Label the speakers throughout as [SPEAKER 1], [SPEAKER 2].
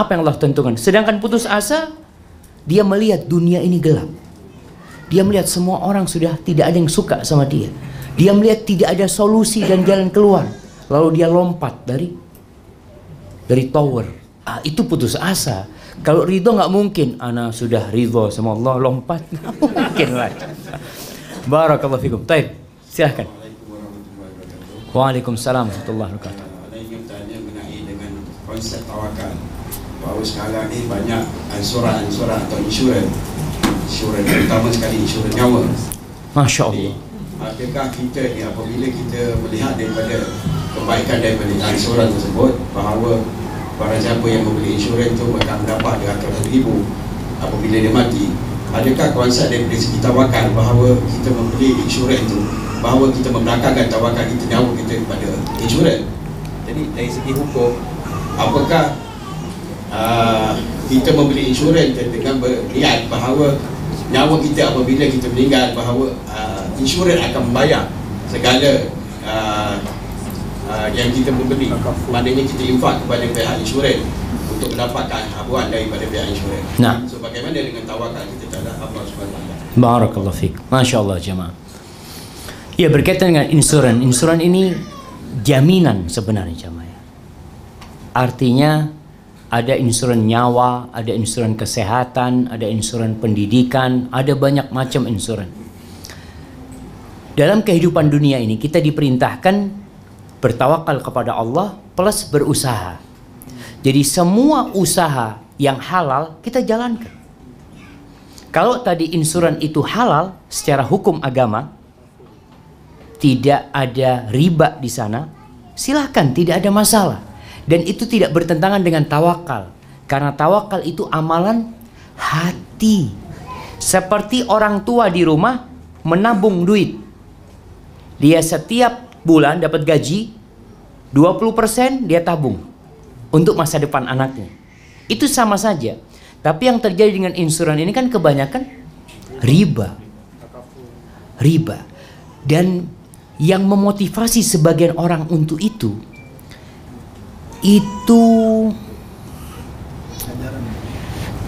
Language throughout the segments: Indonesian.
[SPEAKER 1] apa yang Allah tentukan. Sedangkan putus asa, dia melihat dunia ini gelap. Dia melihat semua orang sudah tidak ada yang suka sama dia. Dia melihat tidak ada solusi dan jalan keluar. Lalu dia lompat dari tower. Itu putus asa. Kalau ridho nggak mungkin. Ana sudah ridho sama Allah, lompat. Nggak mungkin lah. Barakallahu fikum. Taib, silahkan. Waalaikumsalam warahmatullahi wabarakatuh.
[SPEAKER 2] Saya ingin tanya mengenai dengan konsep tawakal. Bahawa sekarang ni banyak ansuran-ansuran atau insurans, terutama sekali insurans nyawa.
[SPEAKER 1] Masya Allah.
[SPEAKER 2] Adakah kita ni apabila kita melihat daripada kebaikan daripada ansuran tersebut, bahawa barang siapa yang membeli insurans tu akan mendapat RM100,000 apabila dia mati, adakah konsep daripada segi tawakal bahawa kita membeli insurans tu, bahawa kita membelakangkan tawakal kita, nyawa kita kepada insurans? Jadi dari segi hukum, apakah kita membeli insurans dengan berniat bahawa nyawa kita apabila kita meninggal, bahawa insurans akan membayar segala yang kita membeli, maknanya kita infak kepada pihak insurans untuk mendapatkan habuan daripada pihak insurans.
[SPEAKER 1] Nah,
[SPEAKER 2] so bagaimana dengan tawakal kita terhadap Allah SWT?
[SPEAKER 1] Barakallahu fiik. Masya Allah jemaah. Ya, berkaitan dengan insuran. Insuran ini jaminan sebenarnya jemaah. Artinya ada insuran nyawa, ada insuran kesehatan, ada insuran pendidikan, ada banyak macam insuran. Dalam kehidupan dunia ini kita diperintahkan bertawakal kepada Allah plus berusaha. Jadi semua usaha yang halal kita jalankan. Kalau tadi insuran itu halal secara hukum agama, tidak ada riba di sana, silahkan, tidak ada masalah. Dan itu tidak bertentangan dengan tawakal. Karena tawakal itu amalan hati. Seperti orang tua di rumah menabung duit. Dia setiap bulan dapat gaji, 20% dia tabung untuk masa depan anaknya. Itu sama saja. Tapi yang terjadi dengan insuran ini kan kebanyakan riba. Riba. Dan yang memotivasi sebagian orang untuk itu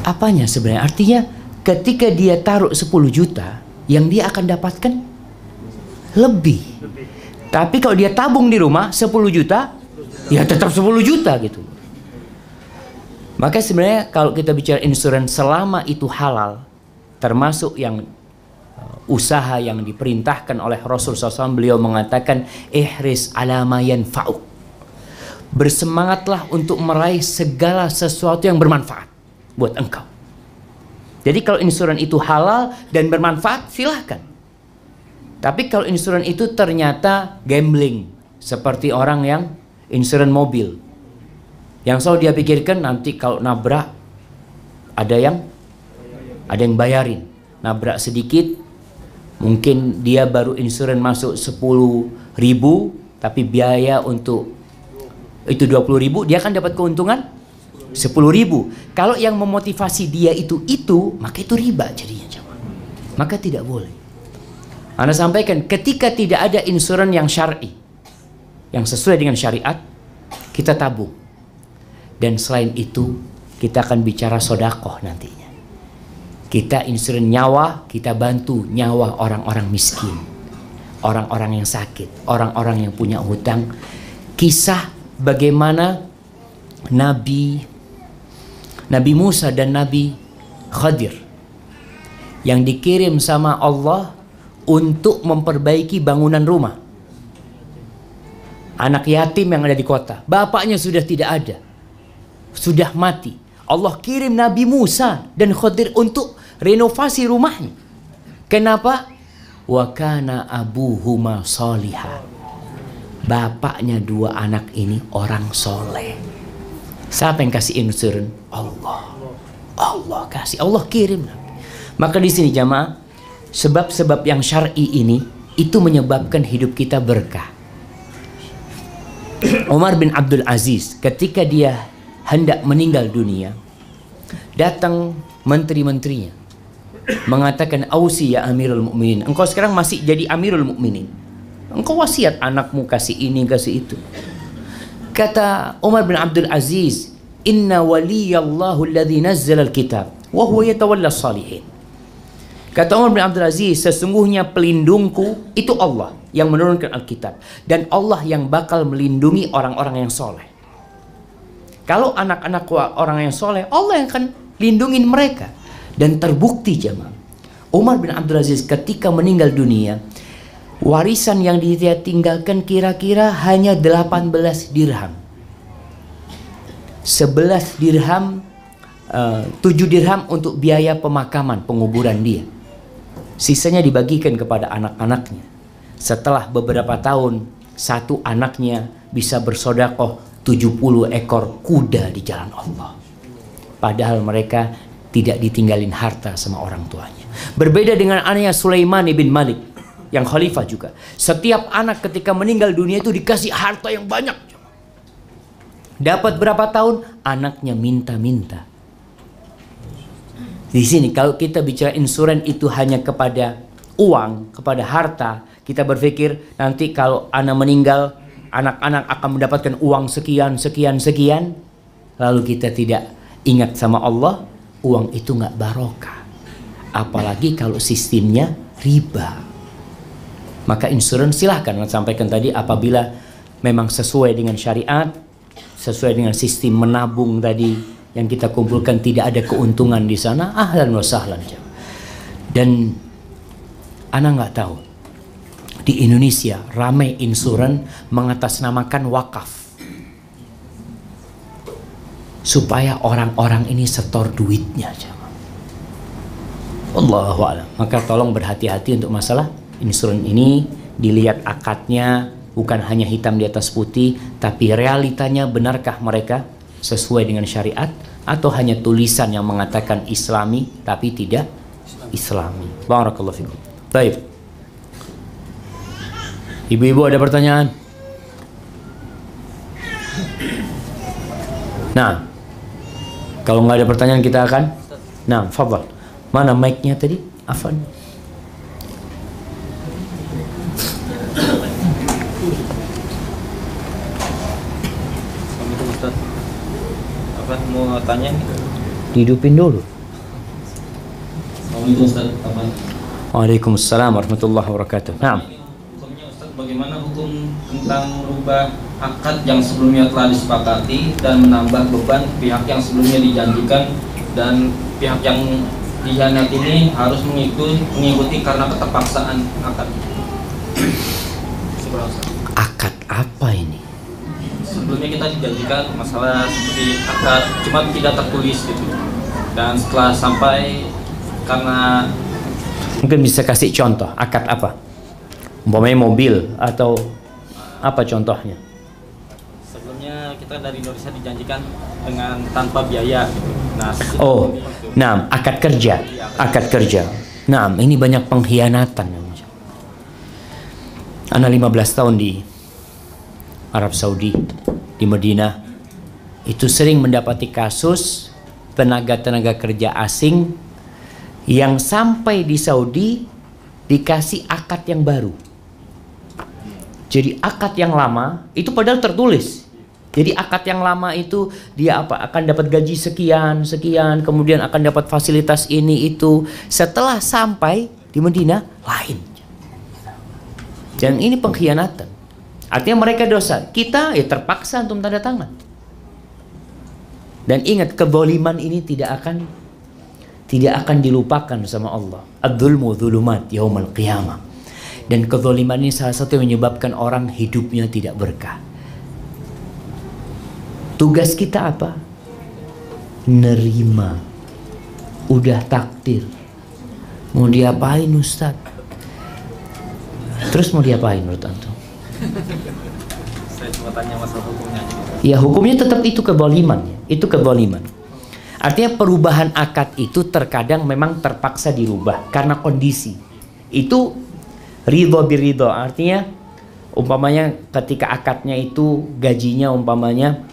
[SPEAKER 1] apanya sebenarnya? Artinya ketika dia taruh 10 juta, yang dia akan dapatkan lebih. Tapi kalau dia tabung di rumah 10 juta, ya tetap 10 juta gitu. Maka sebenarnya kalau kita bicara insurans, selama itu halal, termasuk yang usaha yang diperintahkan oleh Rasulullah SAW, beliau mengatakan ihris ala ma yanfa'uk, bersemangatlah untuk meraih segala sesuatu yang bermanfaat buat engkau. Jadi kalau insurans itu halal dan bermanfaat, silahkan. Tapi kalau insurans itu ternyata gambling, seperti orang yang insurans mobil, yang selalu dia pikirkan nanti kalau nabrak ada yang bayarin. Nabrak sedikit, mungkin dia baru insurans masuk 10.000, tapi biaya untuk itu 20.000, dia akan dapat keuntungan 10.000. Kalau yang memotivasi dia itu, maka itu riba jadinya. Maka tidak boleh. Anda sampaikan, ketika tidak ada insuran yang syar'i, yang sesuai dengan syariat, kita tabung. Dan selain itu, kita akan bicara sodakoh nantinya. Kita insuran nyawa, kita bantu nyawa orang-orang miskin, orang-orang yang sakit, orang-orang yang punya hutang. Kisah bagaimana Nabi Musa dan Nabi Khadir yang dikirim sama Allah untuk memperbaiki bangunan rumah. Anak yatim yang ada di kota, bapaknya sudah tidak ada, sudah mati. Allah kirim Nabi Musa dan Khadir untuk renovasi rumahnya. Kenapa? Wa kana abuhuma sholiha. Bapaknya dua anak ini orang soleh. Siapa yang kasih insuran? Allah. Allah kasih, Allah kirim. Maka di sini jamaah, sebab-sebab yang syar'i ini itu menyebabkan hidup kita berkah. Umar bin Abdul Aziz ketika dia hendak meninggal dunia, datang menteri-menterinya mengatakan, "Ausi ya Amirul Mukminin, engkau sekarang masih jadi Amirul Mukminin. Engkau wasiat anakmu kasih ini, kasih itu." Kata Umar bin Abdul Aziz, Inna waliyallahu alladhi nazzala al-kitab wa huwa yatawalla salihin. Kata Umar bin Abdul Aziz, sesungguhnya pelindungku itu Allah yang menurunkan Alkitab, dan Allah yang bakal melindungi orang-orang yang soleh. Kalau anak-anak orang yang soleh, Allah yang akan lindungin mereka. Dan terbukti jemaah, Umar bin Abdul Aziz ketika meninggal dunia, warisan yang dia tinggalkan kira-kira hanya 18 dirham. 11 dirham, 7 dirham untuk biaya pemakaman, penguburan dia. Sisanya dibagikan kepada anak-anaknya. Setelah beberapa tahun, satu anaknya bisa bersodakoh 70 ekor kuda di jalan Allah. Padahal mereka tidak ditinggalin harta sama orang tuanya. Berbeda dengan anaknya Sulaiman bin Malik yang khalifah juga. Setiap anak ketika meninggal dunia itu dikasih harta yang banyak. Dapat berapa tahun, anaknya minta-minta. Di sini kalau kita bicara insuran itu hanya kepada uang, kepada harta, kita berpikir nanti kalau anak meninggal, anak-anak akan mendapatkan uang sekian, sekian, sekian. Lalu kita tidak ingat sama Allah, uang itu nggak barokah. Apalagi kalau sistemnya riba. Maka insuran silahkan, sampaikan tadi, apabila memang sesuai dengan syariat, sesuai dengan sistem menabung tadi yang kita kumpulkan, tidak ada keuntungan di sana, ahlan wa sahlan. Dan ana nggak tahu, di Indonesia ramai insuran mengatasnamakan wakaf supaya orang-orang ini setor duitnya. Allahu a'lam. Maka tolong berhati-hati untuk masalah insuran ini. Dilihat akadnya, bukan hanya hitam di atas putih, tapi realitanya benarkah mereka sesuai dengan syariat, atau hanya tulisan yang mengatakan Islami tapi tidak Islami. Barakallahu fikum. Baik. Ibu-ibu ada pertanyaan? Nah, kalau nggak ada pertanyaan kita akan. Nah, fadhal. Mana mic-nya tadi? Afan.
[SPEAKER 3] Mau tanya nih.
[SPEAKER 1] Hidupin dulu.
[SPEAKER 3] Assalamualaikum Ustaz.
[SPEAKER 1] Waalaikumsalam warahmatullahi wabarakatuh. Nah,
[SPEAKER 3] Hukumnya Ustaz, bagaimana hukum tentang merubah akad yang sebelumnya telah disepakati dan menambah beban pihak yang sebelumnya dijanjikan, dan pihak yang dikhianati ini harus mengikuti karena keterpaksaan akad.
[SPEAKER 1] akad apa ini?
[SPEAKER 3] Sebelumnya kita dijanjikan masalah seperti akad, cuma tidak tertulis gitu. Dan setelah sampai, karena
[SPEAKER 1] Mungkin bisa kasih contoh akad apa? Umpamanya mobil atau apa contohnya?
[SPEAKER 3] sebelumnya kita dari Indonesia dijanjikan dengan tanpa biaya gitu. Nah,
[SPEAKER 1] Oh, nah, akad kerja, akad kerja. Nah, ini banyak pengkhianatan. Ana 15 tahun di Arab Saudi, di Madinah, itu sering mendapati kasus tenaga-tenaga kerja asing yang sampai di Saudi dikasih akad yang baru. Jadi akad yang lama itu padahal tertulis. Jadi akad yang lama itu dia apa? Akan dapat gaji sekian, sekian, kemudian akan dapat fasilitas ini itu. Setelah sampai di Madinah lain. Dan ini pengkhianatan. Artinya mereka dosa. Kita ya terpaksa untuk tanda tangan. Dan ingat, kezaliman ini tidak akan dilupakan sama Allah. Adzulmu dzulumat yaumal qiyamah. Dan kezaliman ini salah satu yang menyebabkan orang hidupnya tidak berkah. Tugas kita apa? Nerima. Udah takdir. Mau diapain Ustaz? Terus mau diapain menurut antum?
[SPEAKER 3] saya cuma tanya masalah hukumnya aja.
[SPEAKER 1] Ya hukumnya tetap itu kezaliman. Itu kezaliman. Artinya perubahan akad itu terkadang memang terpaksa dirubah karena kondisi. Itu ridho biridho. Artinya umpamanya ketika akadnya itu gajinya umpamanya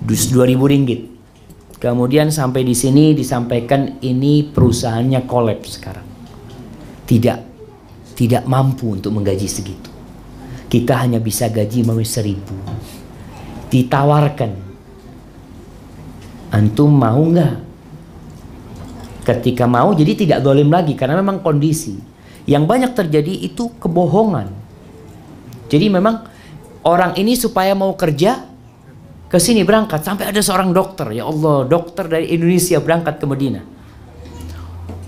[SPEAKER 1] 2.000 ringgit. Kemudian sampai di sini disampaikan ini perusahaannya kolaps sekarang. Tidak mampu untuk menggaji segitu. Kita hanya bisa gaji 1.000. Ditawarkan Antum mau nggak? Ketika mau, jadi tidak zalim lagi, karena memang kondisi yang banyak terjadi itu kebohongan. Jadi memang orang ini supaya mau kerja ke sini berangkat, sampai ada seorang dokter, ya Allah, dokter dari Indonesia berangkat ke Madinah.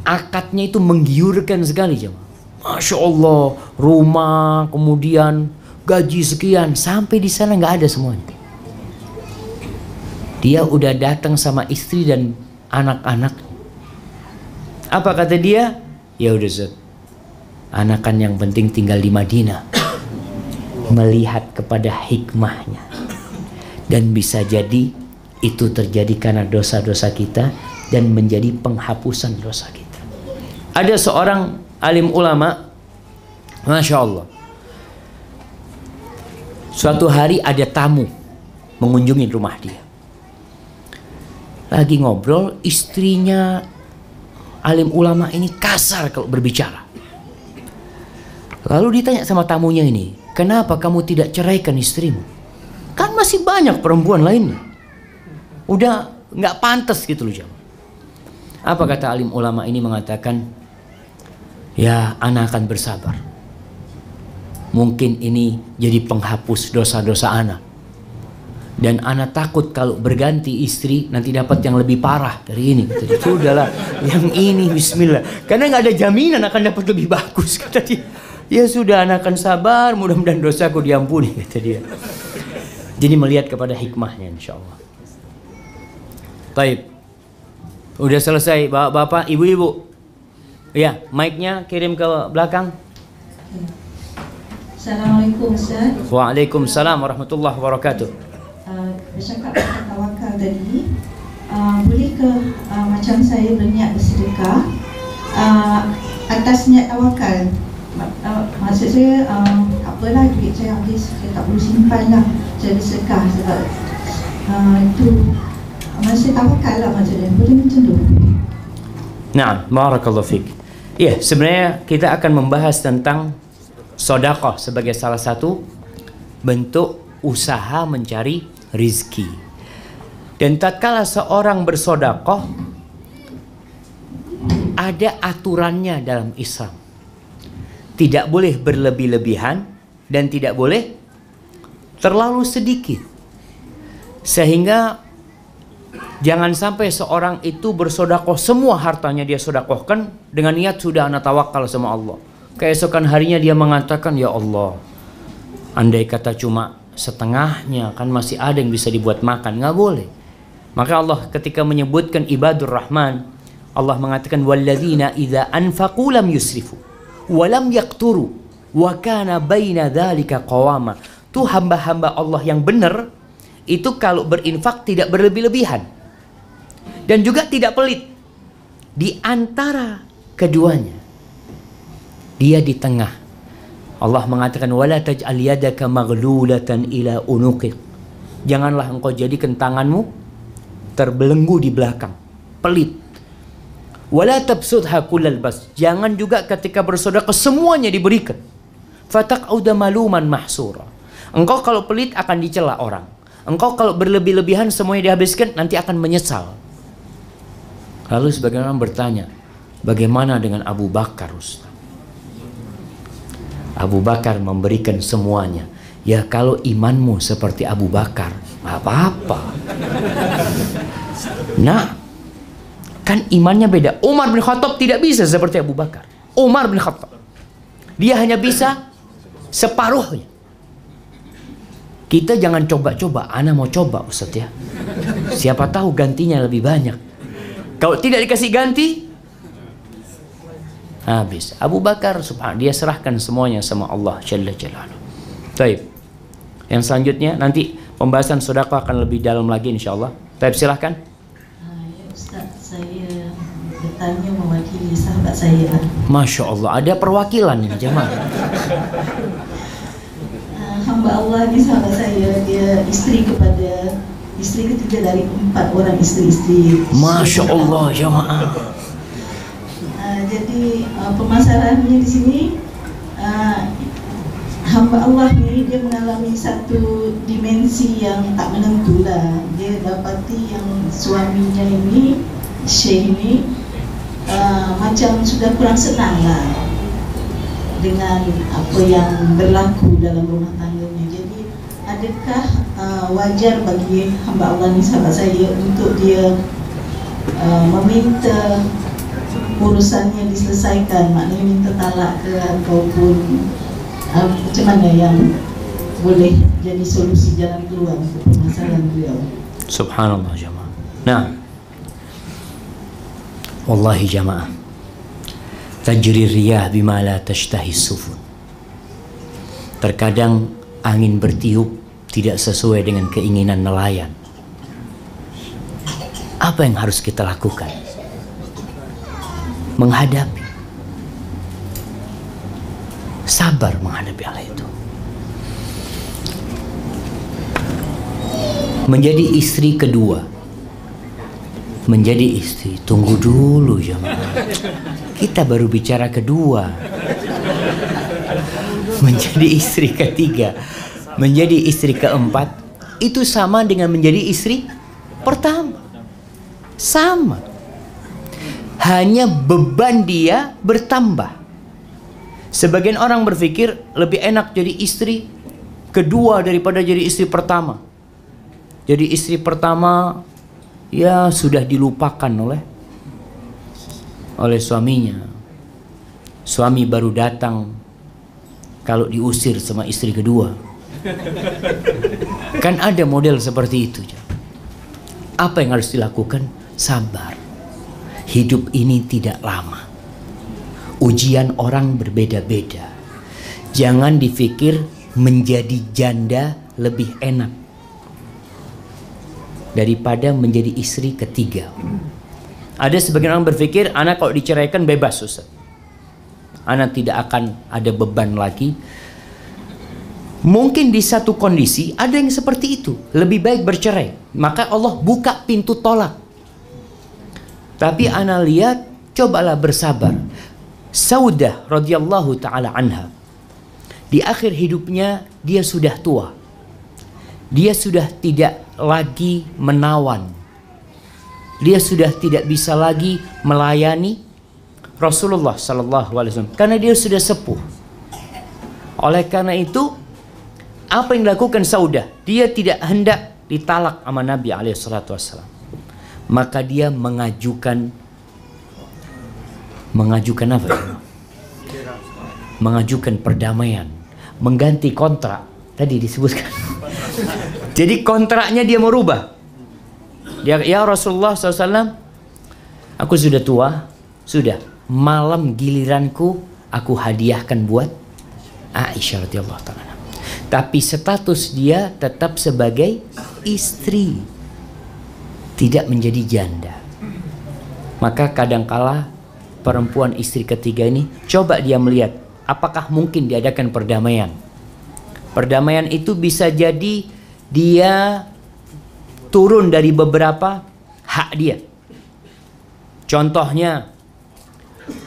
[SPEAKER 1] Akadnya itu menggiurkan sekali, jemaah. Masya Allah, rumah, kemudian gaji sekian, sampai di sana nggak ada semuanya. Dia udah datang sama istri dan anak-anak. Apa kata dia? Ya udah Ustaz, anakan yang penting tinggal di Madinah, melihat kepada hikmahnya. Dan bisa jadi itu terjadi karena dosa-dosa kita dan menjadi penghapusan dosa kita. Ada seorang alim ulama, Masya Allah, suatu hari ada tamu mengunjungi rumah dia. Lagi ngobrol, istrinya alim ulama ini kasar kalau berbicara. Lalu ditanya sama tamunya ini, kenapa kamu tidak ceraikan istrimu? Kan masih banyak perempuan lainnya. Udah nggak pantas gitu loh, jemaah. Apa kata alim ulama ini? Mengatakan, ya, ana akan bersabar. Mungkin ini jadi penghapus dosa-dosa ana. Dan ana takut kalau berganti istri nanti dapat yang lebih parah dari ini. Jadi sudahlah, yang ini bismillah. Karena nggak ada jaminan akan dapat lebih bagus, kata dia. Ya sudah, ana akan sabar, mudah-mudahan dosaku diampuni, kata dia. Jadi melihat kepada hikmahnya, insya Allah. Baik, udah selesai bapak-bapak, ibu-ibu. Ya, mic-nya kirim ke belakang.
[SPEAKER 4] Assalamualaikum Ustaz.
[SPEAKER 1] Waalaikumsalam warahmatullahi wabarakatuh.
[SPEAKER 4] Bercakap tentang tawakal tadi, boleh ke macam saya berniat bersedekah atas niat tawakal? Maksud saya, apalah duit saya habis, saya tak perlu simpan lah, saya bersedekah sebab itu masih tawakal lah maksudnya. Boleh macam tu?
[SPEAKER 1] Nah, barakallahu fiik. Iya, sebenarnya kita akan membahas tentang sedekah sebagai salah satu bentuk usaha mencari rizki. Dan tatkala seorang bersedekah, ada aturannya dalam Islam. Tidak boleh berlebih-lebihan dan tidak boleh terlalu sedikit. Sehingga jangan sampai seorang itu bersedekah semua hartanya dia sedekahkan dengan niat sudah ana tawakal sama Allah. Keesokan harinya dia mengatakan, ya Allah, andai kata cuma setengahnya, kan masih ada yang bisa dibuat makan. Nggak boleh. Maka Allah ketika menyebutkan ibadur rahman, Allah mengatakan, walladzina idza anfaqu lam yusrifu wa lam yaqturu wa kana baina dzalika qawama. Tuh hamba-hamba Allah yang benar itu kalau berinfak tidak berlebih-lebihan dan juga tidak pelit. Di antara keduanya, dia di tengah. Allah mengatakan, wala taj'al yadaka maghlulatan ila unuqik. Janganlah engkau jadikan tanganmu terbelenggu di belakang, pelit. Wala tabsudha kullal bas. Jangan juga ketika bersedekah semuanya diberikan. Fataq'uda maluman mahsura. Engkau kalau pelit akan dicela orang. Engkau kalau berlebih-lebihan semuanya dihabiskan, nanti akan menyesal. Lalu sebagian orang bertanya, bagaimana dengan Abu Bakar, Ustaz? Abu Bakar memberikan semuanya. Ya, kalau imanmu seperti Abu Bakar, nggak apa-apa. Nah, kan imannya beda. Umar bin Khattab tidak bisa seperti Abu Bakar. Umar bin Khattab, dia hanya bisa separuhnya. Kita jangan coba-coba. Ana mau coba, Ustaz, ya. Siapa tahu gantinya lebih banyak. Kalau tidak dikasih ganti, habis. Abu Bakar, subhanallah, dia serahkan semuanya sama Allah Jalla Jalaluhu. Baik. Yang selanjutnya nanti pembahasan sedekah akan lebih dalam lagi insyaallah. Baik, silahkan.
[SPEAKER 4] Ya Ustaz, saya bertanya mewakili sahabat saya.
[SPEAKER 1] Masya Allah, ada perwakilan ini jemaah.
[SPEAKER 4] Hamba Allah ni sahabat saya, dia isteri ketiga dari 4 orang isteri-isteri.
[SPEAKER 1] Masya Allah jemaah.
[SPEAKER 4] Jadi permasalahannya di sini, hamba Allah ni dia mengalami satu dimensi yang tak menentu lah. Dia dapati yang suaminya ini, Syekh ini, macam sudah kurang senang lah dengan apa yang berlaku dalam rumah tangganya. Jadi adakah wajar bagi hamba Allah ni, sahabat saya, untuk dia meminta urusannya diselesaikan, maknanya minta talak ke, ataupun macam mana yang boleh jadi solusi jalan keluar untuk permasalahan beliau?
[SPEAKER 1] Subhanallah jamaah. Nah, wallahi jamaah, tajri riyah bima la tashtahi sufun. Terkadang angin bertiup tidak sesuai dengan keinginan nelayan. Apa yang harus kita lakukan? Menghadapi, sabar menghadapi hal itu. Menjadi istri kedua, menjadi istri, tunggu dulu jemaah, kita baru bicara kedua. Menjadi istri ketiga, menjadi istri keempat, itu sama dengan menjadi istri pertama. Sama, hanya beban dia bertambah. Sebagian orang berpikir lebih enak jadi istri kedua daripada jadi istri pertama. Jadi istri pertama ya sudah dilupakan oleh suaminya. Suami baru datang kalau diusir sama istri kedua. Kan ada model seperti itu. Apa yang harus dilakukan? Sabar. Hidup ini tidak lama. Ujian orang berbeda-beda. Jangan dipikir menjadi janda lebih enak daripada menjadi istri ketiga. Ada sebagian orang berpikir, anak kalau diceraikan bebas Ustaz, anak tidak akan ada beban lagi. Mungkin di satu kondisi ada yang seperti itu, lebih baik bercerai, maka Allah buka pintu tolak. Tapi ana lihat, cobalah bersabar. Saudah radhiyallahu taala anha, di akhir hidupnya dia sudah tua. Dia sudah tidak lagi menawan. Dia sudah tidak bisa lagi melayani Rasulullah sallallahu alaihi wasallam karena dia sudah sepuh. Oleh karena itu, apa yang dilakukan Saudah? Dia tidak hendak ditalak sama Nabi alaihi salatu wasallam. Maka dia mengajukan apa? Mengajukan perdamaian, mengganti kontrak. Tadi disebutkan. Jadi kontraknya dia merubah. Dia, ya Rasulullah SAW, aku sudah tua, sudah malam giliranku aku hadiahkan buat Aisyah radhiyallahu taala. Tapi status dia tetap sebagai istri, tidak menjadi janda. Maka kadangkala perempuan istri ketiga ini coba dia melihat apakah mungkin diadakan perdamaian. Perdamaian itu bisa jadi dia turun dari beberapa hak dia. Contohnya,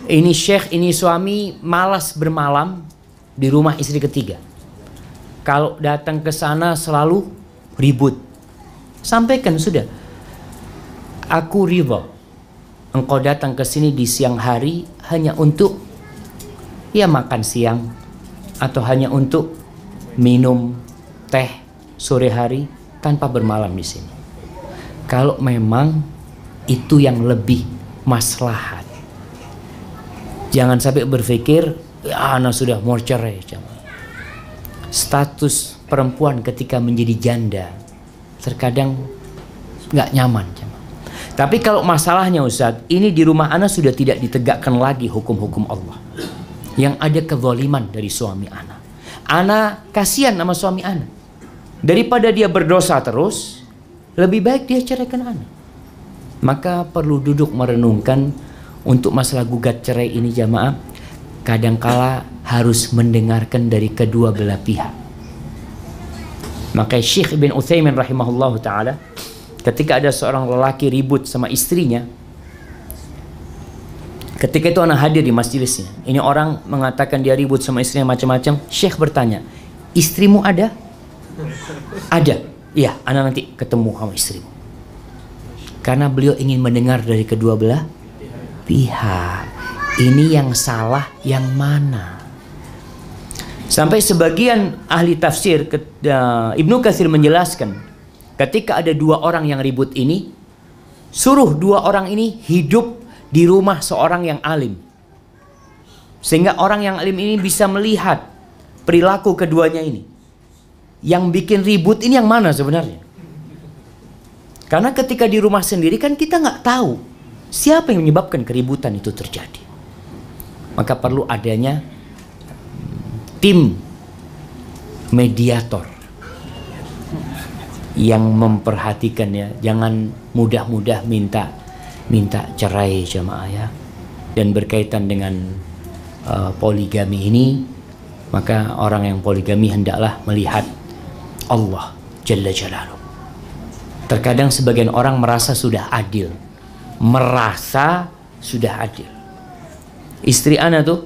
[SPEAKER 1] ini syekh, ini suami malas bermalam di rumah istri ketiga. Kalau datang ke sana selalu ribut. Sampaikan sudah, aku ridha engkau datang ke sini di siang hari hanya untuk ya makan siang atau hanya untuk minum teh sore hari tanpa bermalam di sini. Kalau memang itu yang lebih maslahat, jangan sampai berpikir ya anak sudah mau cerai. Status perempuan ketika menjadi janda terkadang nggak nyaman. Tapi kalau masalahnya Ustadz, ini di rumah ana sudah tidak ditegakkan lagi hukum-hukum Allah, yang ada kezaliman dari suami ana. Ana kasihan sama suami ana. Daripada dia berdosa terus, lebih baik dia ceraikan ana. Maka perlu duduk merenungkan untuk masalah gugat cerai ini jamaah. Kadangkala harus mendengarkan dari kedua belah pihak. Maka Syekh Ibn Utsaimin rahimahullahu ta'ala, ketika ada seorang lelaki ribut sama istrinya, Ketika itu anak hadir di majelisnya. Ini orang mengatakan dia ribut sama istrinya macam-macam. Syekh bertanya, istrimu ada? Ada. Iya, anak nanti ketemu sama istrimu. Karena beliau ingin mendengar dari kedua belah pihak. Ini yang salah yang mana? Sampai sebagian ahli tafsir Ibnu Katsir menjelaskan, ketika ada dua orang yang ribut ini, suruh dua orang ini hidup di rumah seorang yang alim, sehingga orang yang alim ini bisa melihat perilaku keduanya ini. Yang bikin ribut ini yang mana sebenarnya? Karena ketika di rumah sendiri kan kita nggak tahu siapa yang menyebabkan keributan itu terjadi. Maka perlu adanya tim mediator yang memperhatikan ya. Jangan mudah-mudah minta cerai jamaah ya. Dan berkaitan dengan poligami ini, maka orang yang poligami hendaklah melihat Allah Jalla Jalaluh. Terkadang sebagian orang merasa sudah adil. Istri ana tuh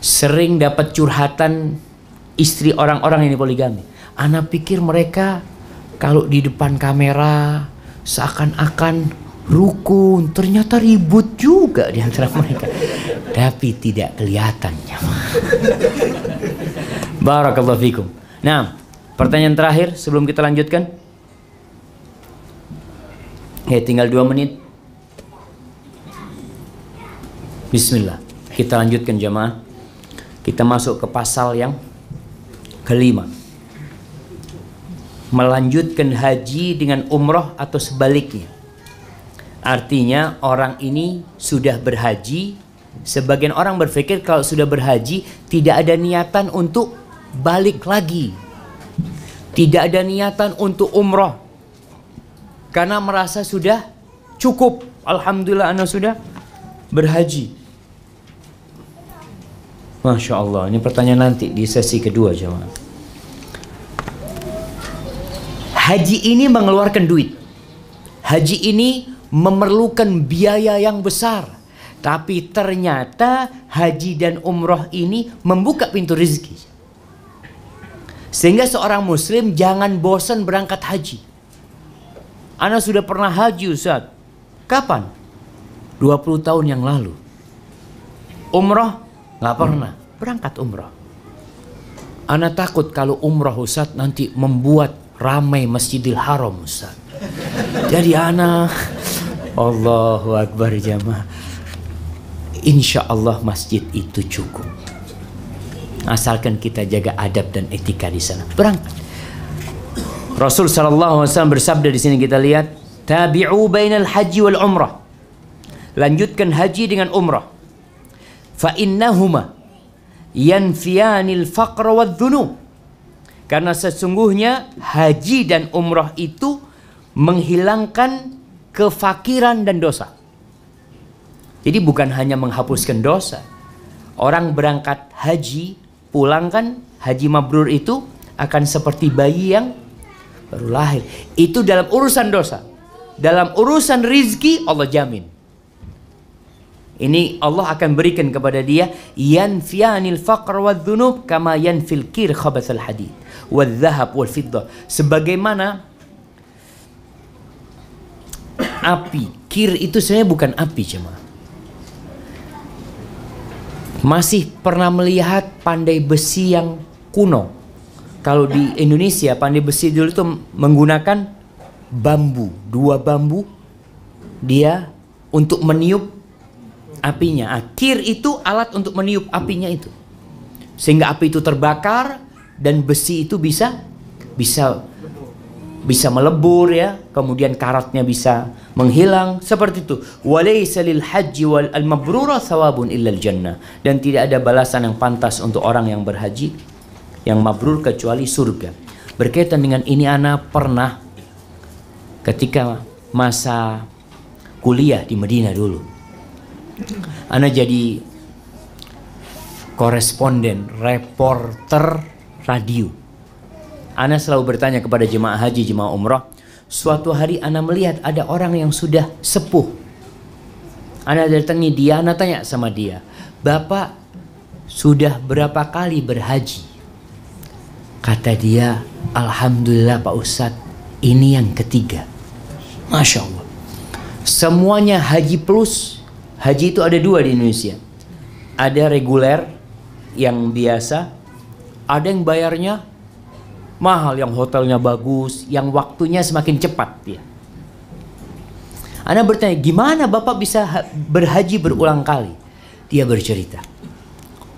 [SPEAKER 1] sering dapat curhatan istri orang-orang ini poligami. Ana pikir mereka kalau di depan kamera seakan-akan rukun, ternyata ribut juga di antara mereka. Tapi tidak kelihatan. Barakallahu fikum. Nah, pertanyaan terakhir sebelum kita lanjutkan. Ya, tinggal 2 menit. Bismillah. Kita lanjutkan jamaah. Kita masuk ke pasal yang kelima. Melanjutkan haji dengan umroh atau sebaliknya. Artinya orang ini sudah berhaji. Sebagian orang berpikir kalau sudah berhaji tidak ada niatan untuk balik lagi. Tidak ada niatan untuk umroh. Karena merasa sudah cukup. Alhamdulillah ana sudah berhaji. Masya Allah. Ini pertanyaan nanti di sesi kedua jemaah. Haji ini mengeluarkan duit. Haji ini memerlukan biaya yang besar. Tapi ternyata haji dan umroh ini membuka pintu rezeki. Sehingga seorang muslim jangan bosan berangkat haji. Ana sudah pernah haji Ustaz. Kapan? 20 tahun yang lalu. Umroh? Nggak pernah. Berangkat umroh. Ana takut kalau umroh Ustaz nanti membuat ramai Masjidil Haram Ustaz. Jadi ana Allahu Akbar jamaah. Insya Allah masjid itu cukup. Asalkan kita jaga adab dan etika di sana. Berangkat. Rasul sallallahu alaihi wasallam bersabda di sini kita lihat, tabi'u bainal haji wal umrah. Lanjutkan haji dengan umrah. Fa innahuma yanfiyanil faqra wadh-dhunub. Karena sesungguhnya haji dan umrah itu menghilangkan kefakiran dan dosa. Jadi bukan hanya menghapuskan dosa. Orang berangkat haji, pulang kan haji mabrur itu akan seperti bayi yang baru lahir. Itu dalam urusan dosa. Dalam urusan rizki Allah jamin. Ini Allah akan berikan kepada dia yanfiyanil faqr wadh-dhunub kama yanfil kir khabathal hadid wadh-dhahab wal fiddah. Sebagaimana api, kir itu sebenarnya bukan api cuma. Masih pernah melihat pandai besi yang kuno. Kalau di Indonesia pandai besi dulu itu menggunakan bambu, 2 bambu dia untuk meniup apinya. Kir itu alat untuk meniup apinya itu. Sehingga api itu terbakar dan besi itu bisa melebur ya, kemudian karatnya bisa menghilang seperti itu. Walaysa lil haji wal mabrura thawabun illal jannah. Dan tidak ada balasan yang pantas untuk orang yang berhaji yang mabrur kecuali surga. Berkaitan dengan ini ana pernah ketika masa kuliah di Madinah dulu. Ana jadi koresponden, reporter radio. Ana selalu bertanya kepada jemaah haji, jemaah umrah. Suatu hari ana melihat ada orang yang sudah sepuh. Ana datangi dia, ana tanya sama dia, "Bapak sudah berapa kali berhaji?" Kata dia, "Alhamdulillah Pak Ustadz, ini yang ketiga." Masya Allah. Semuanya haji plus. Haji itu ada dua di Indonesia. Ada reguler yang biasa, ada yang bayarnya mahal, yang hotelnya bagus, yang waktunya semakin cepat dia. Ana bertanya, "Gimana Bapak bisa berhaji berulang kali?" Dia bercerita,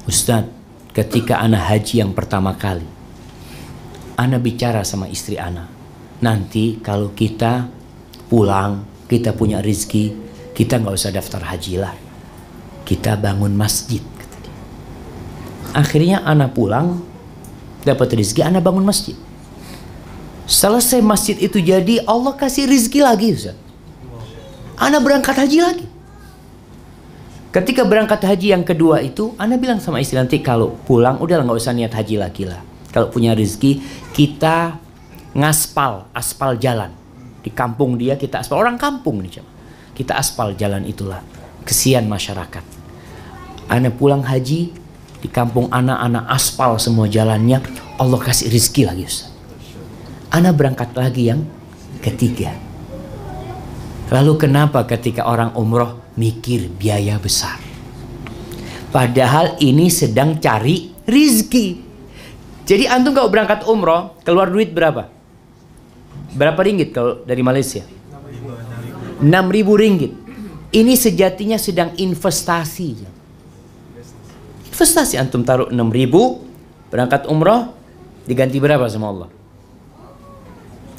[SPEAKER 1] "Ustadz, ketika ana haji yang pertama kali, ana bicara sama istri ana, nanti kalau kita pulang, kita punya rezeki, kita nggak usah daftar haji lah, kita bangun masjid." Kata dia. Akhirnya ana pulang, dapat rezeki, ana bangun masjid. Selesai masjid itu jadi, Allah kasih rezeki lagi, Ustaz. Ana berangkat haji lagi. Ketika berangkat haji yang kedua itu, ana bilang sama istri, nanti kalau pulang udah nggak usah niat haji lagi lah. Kalau punya rezeki, kita aspal jalan di kampung dia, kita aspal, orang kampung nih, kita aspal jalan itulah. Kesian masyarakat. Ana pulang haji di kampung ana aspal semua jalannya, Allah kasih rezeki lagi, Ustaz. Ana berangkat lagi yang ketiga. Lalu kenapa ketika orang umroh mikir biaya besar? Padahal ini sedang cari rizki. Jadi antum kalau berangkat umroh, keluar duit berapa? Berapa ringgit kalau dari Malaysia? 6.000 ringgit. Ini sejatinya sedang investasi. Investasi, antum taruh 6.000, berangkat umroh, diganti berapa sama Allah?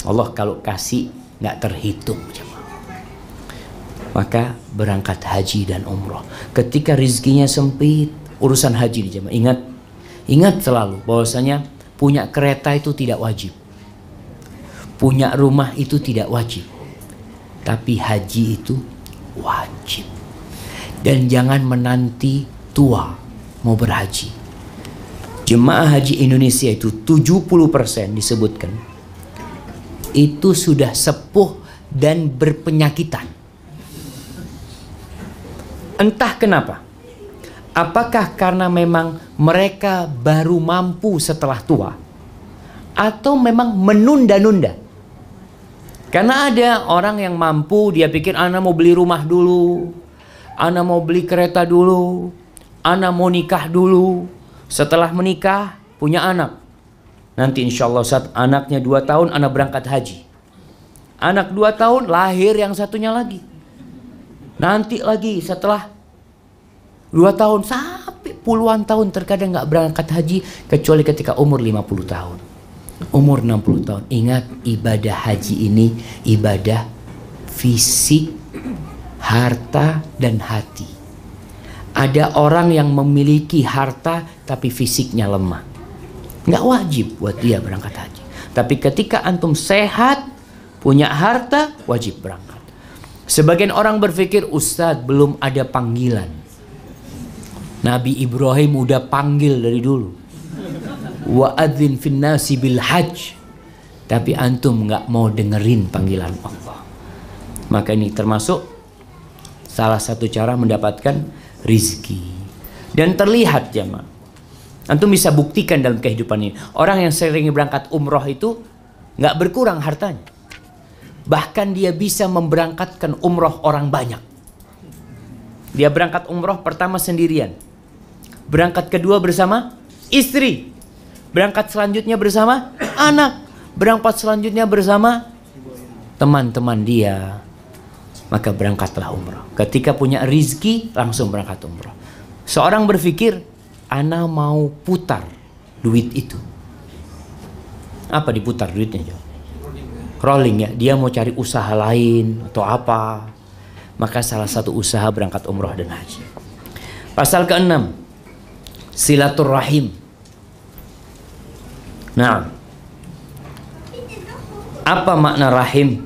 [SPEAKER 1] Allah kalau kasih nggak terhitung. Maka berangkat haji dan umroh. Ketika rizkinya sempit, urusan haji di jemaah. Ingat selalu bahwasanya punya kereta itu tidak wajib. Punya rumah itu tidak wajib. Tapi haji itu wajib. Dan jangan menanti tua mau berhaji. Jemaah haji Indonesia itu 70% disebutkan itu sudah sepuh dan berpenyakitan. Entah kenapa. Apakah karena memang mereka baru mampu setelah tua, atau memang menunda-nunda? Karena ada orang yang mampu, dia pikir ana mau beli rumah dulu, ana mau beli kereta dulu, ana mau nikah dulu. Setelah menikah punya anak, nanti insya Allah saat anaknya 2 tahun ana berangkat haji. Anak 2 tahun lahir yang satunya lagi. Nanti lagi setelah 2 tahun sampai puluhan tahun terkadang nggak berangkat haji kecuali ketika umur 50 tahun. Umur 60 tahun. Ingat, ibadah haji ini ibadah fisik, harta dan hati. Ada orang yang memiliki harta tapi fisiknya lemah. Nggak wajib buat dia berangkat haji. Tapi ketika antum sehat, punya harta, wajib berangkat. Sebagian orang berpikir, Ustadz belum ada panggilan. Nabi Ibrahim udah panggil dari dulu. Wa adzin fin nasi bil hajj. Tapi antum nggak mau dengerin panggilan Allah. Maka ini termasuk salah satu cara mendapatkan rizki. Dan terlihat jemaah. Antum bisa buktikan dalam kehidupan ini. Orang yang sering berangkat umroh itu nggak berkurang hartanya. Bahkan dia bisa memberangkatkan umroh orang banyak. Dia berangkat umroh pertama sendirian. Berangkat kedua bersama istri. Berangkat selanjutnya bersama anak. Berangkat selanjutnya bersama teman-teman dia. Maka berangkatlah umroh. Ketika punya rizki langsung berangkat umroh. Seorang berpikir, ana mau putar duit itu. Apa diputar duitnya? Rolling ya, dia mau cari usaha lain atau apa. Maka salah satu usaha berangkat umroh dan haji. Pasal ke-6, silaturrahim. Nah, apa makna rahim?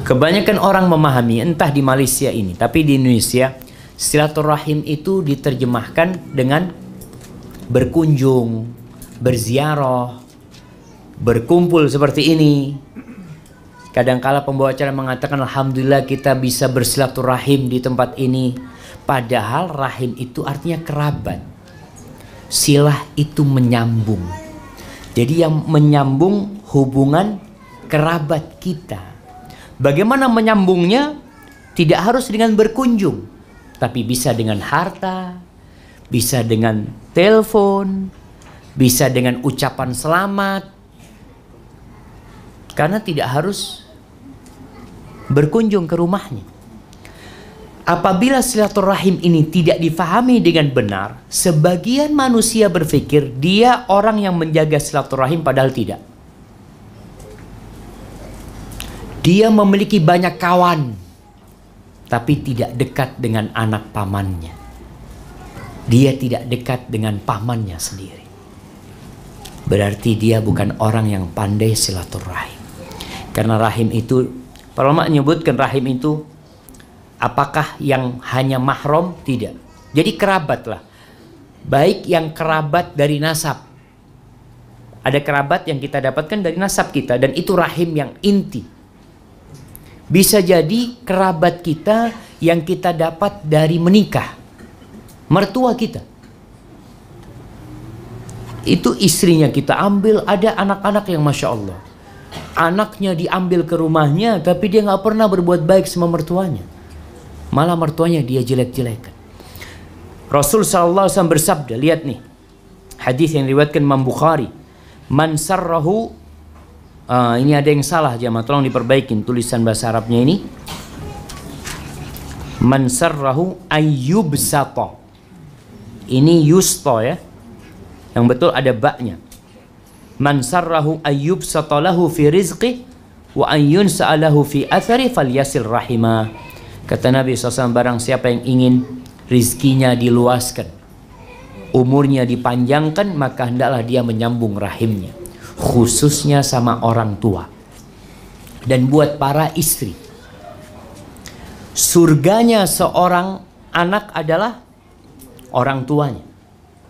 [SPEAKER 1] Kebanyakan orang memahami, entah di Malaysia ini, tapi di Indonesia, silaturrahim itu diterjemahkan dengan berkunjung, berziarah, berkumpul seperti ini. Kadangkala pembawa acara mengatakan alhamdulillah kita bisa bersilaturahim di tempat ini. Padahal rahim itu artinya kerabat. Silah itu menyambung. Jadi yang menyambung hubungan kerabat kita. Bagaimana menyambungnya? Tidak harus dengan berkunjung, tapi bisa dengan harta, bisa dengan telepon, bisa dengan ucapan selamat. Karena tidak harus berkunjung ke rumahnya. Apabila silaturahim ini tidak difahami dengan benar, sebagian manusia berpikir dia orang yang menjaga silaturahim, padahal tidak. Dia memiliki banyak kawan, tapi tidak dekat dengan anak pamannya. Dia tidak dekat dengan pamannya sendiri. Berarti dia bukan orang yang pandai silaturahim. Karena rahim itu, para ulama menyebutkan rahim itu apakah yang hanya mahram? Tidak. Jadi kerabat lah. Baik yang kerabat dari nasab. Ada kerabat yang kita dapatkan dari nasab kita, dan itu rahim yang inti. Bisa jadi kerabat kita yang kita dapat dari menikah, mertua kita. Itu istrinya kita ambil. Ada anak-anak yang Masya Allah, anaknya diambil ke rumahnya, tapi dia nggak pernah berbuat baik sama mertuanya. Malah mertuanya dia jelek-jelekan. Rasul SAW bersabda, lihat nih, hadis yang diriwayatkan Imam Bukhari. Man sarrahu, ini ada yang salah jemaah, tolong diperbaikin tulisan bahasa Arabnya ini. Man sarrahu ayyubsata. Ini yusto ya. Yang betul ada baknya. Man sarrahu ayyubsata lahu fi rizqi wa ayyun sa'alahu fi athari falyasil rahimah. Kata Nabi SAW, barang siapa yang ingin rizkinya diluaskan, umurnya dipanjangkan, maka hendaklah dia menyambung rahimnya, khususnya sama orang tua. Dan buat para istri, surganya seorang anak adalah orang tuanya,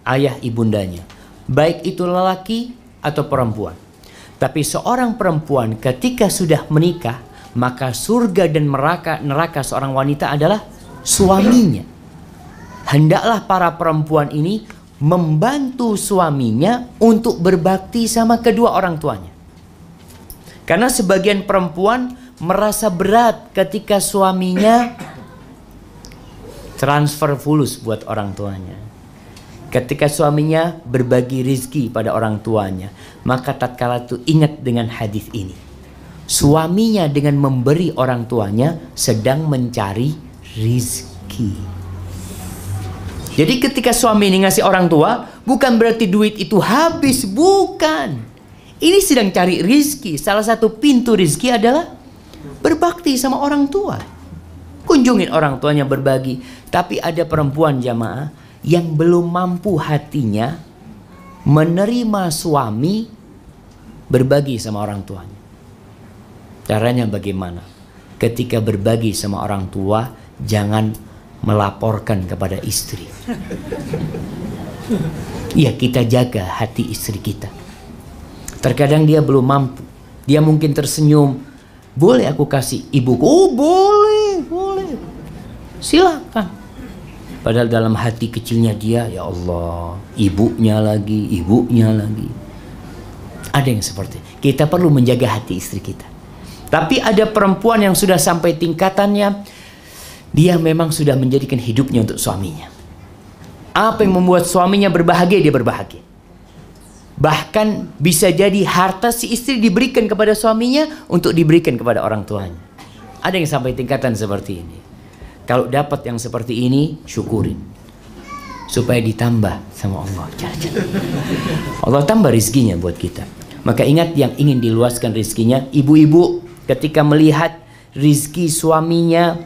[SPEAKER 1] ayah ibundanya, baik itu lelaki atau perempuan. Tapi seorang perempuan ketika sudah menikah, maka surga dan neraka seorang wanita adalah suaminya. Hendaklah para perempuan ini membantu suaminya untuk berbakti sama kedua orang tuanya. Karena sebagian perempuan merasa berat ketika suaminya transfer fulus buat orang tuanya. Ketika suaminya berbagi rizki pada orang tuanya, maka tatkala itu ingat dengan hadis ini. Suaminya dengan memberi orang tuanya sedang mencari rizki. Jadi ketika suami ini ngasih orang tua, bukan berarti duit itu habis, bukan. Ini sedang cari rizki. Salah satu pintu rizki adalah berbakti sama orang tua. Kunjungin orang tuanya, berbagi. Tapi ada perempuan jamaah yang belum mampu hatinya menerima suami berbagi sama orang tuanya. Caranya bagaimana? Ketika berbagi sama orang tua, jangan melaporkan kepada istri. Ya, kita jaga hati istri kita. Terkadang dia belum mampu. Dia mungkin tersenyum. Boleh aku kasih ibuku? Oh boleh, boleh. Silakan. Padahal dalam hati kecilnya dia, ya Allah, ibunya lagi. Ada yang seperti itu. Kita perlu menjaga hati istri kita. Tapi ada perempuan yang sudah sampai tingkatannya, dia memang sudah menjadikan hidupnya untuk suaminya. Apa yang membuat suaminya berbahagia, dia berbahagia. Bahkan bisa jadi harta si istri diberikan kepada suaminya untuk diberikan kepada orang tuanya. Ada yang sampai tingkatan seperti ini. Kalau dapat yang seperti ini, syukurin. Supaya ditambah sama Allah. Allah tambah rizkinya buat kita. Maka ingat, yang ingin diluaskan rizkinya, ibu-ibu ketika melihat rizki suaminya